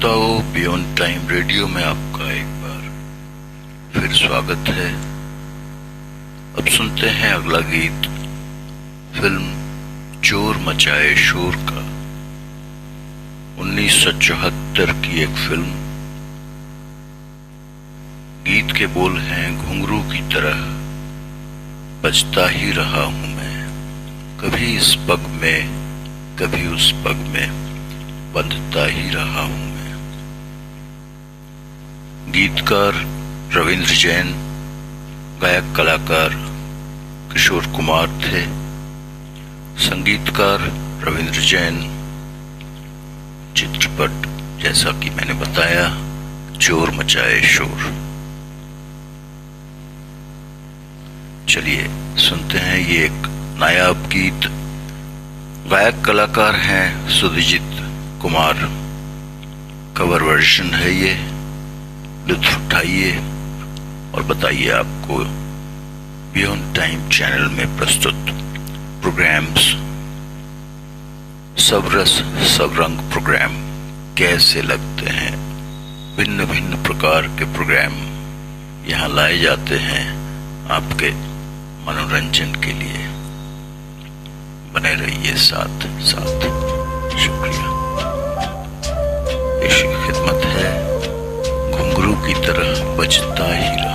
श्रोताओं, beyond time radio में आपका एक बार फिर स्वागत है। अब सुनते हैं अगला गीत फिल्म चोर मचाए शोर का। 1974 की एक फिल्म। गीत के बोल हैं घुंघरू की तरह बजता ही रहा हूं मैं, कभी इस पग में कभी उस पग में बंधता ही रहा हूं मैं। गीतकार रविंद्र जैन, गायक कलाकार किशोर कुमार थे। संगीतकार रविंद्र जैन। चित्रपट जैसा कि मैंने बताया, चोर मचाए शोर। चलिए सुनते हैं ये एक नायाब गीत। गायक कलाकार हैं सुधीजित कुमार। कवर वर्जन है ये। लुत्फ उठाइए और बताइए आपको बियॉन्ड टाइम चैनल में प्रस्तुत प्रोग्राम्स, सब रस सब रंग प्रोग्राम कैसे लगते हैं। भिन्न भिन्न प्रकार के प्रोग्राम यहाँ लाए जाते हैं आपके मनोरंजन के लिए। बने रहिए साथ साथ। शुक्रिया। पेश की खिदमत है घुंघरू की तरह बजता ही रहा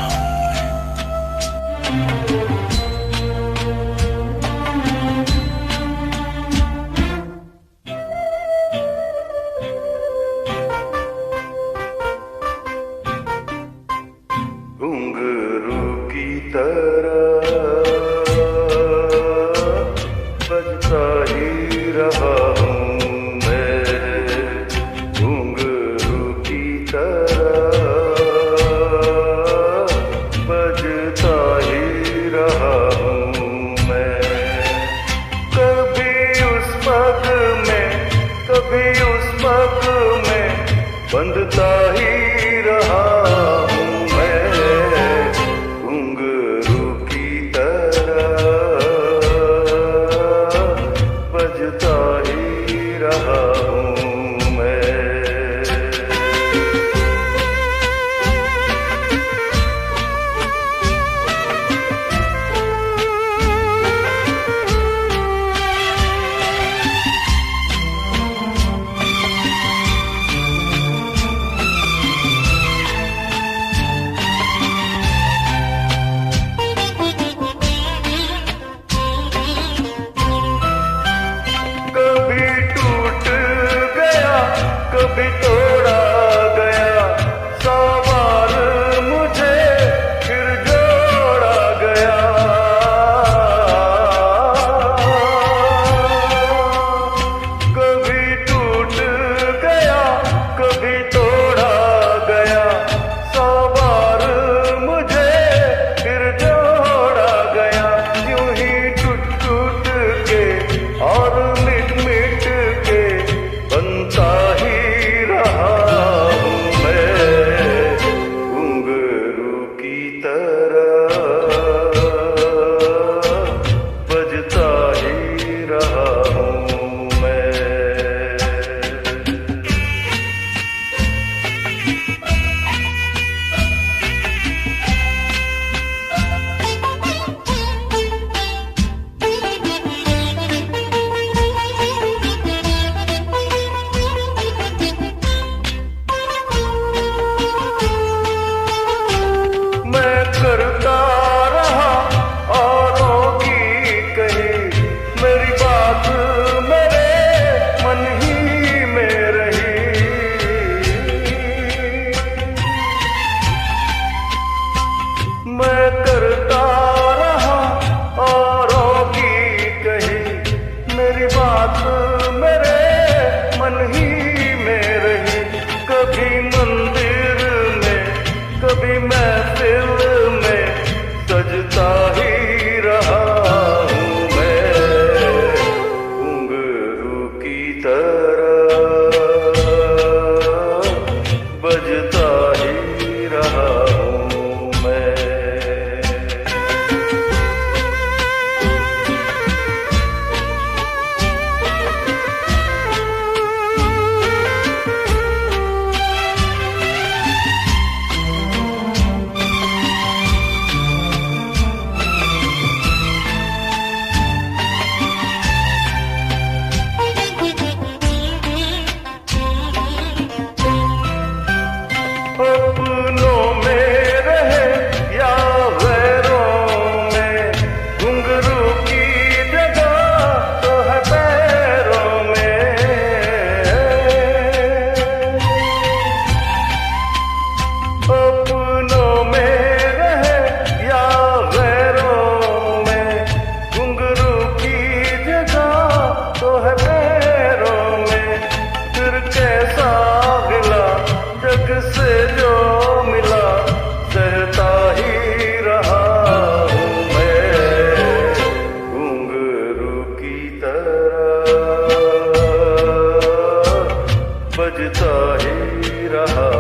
बजता ही रहा।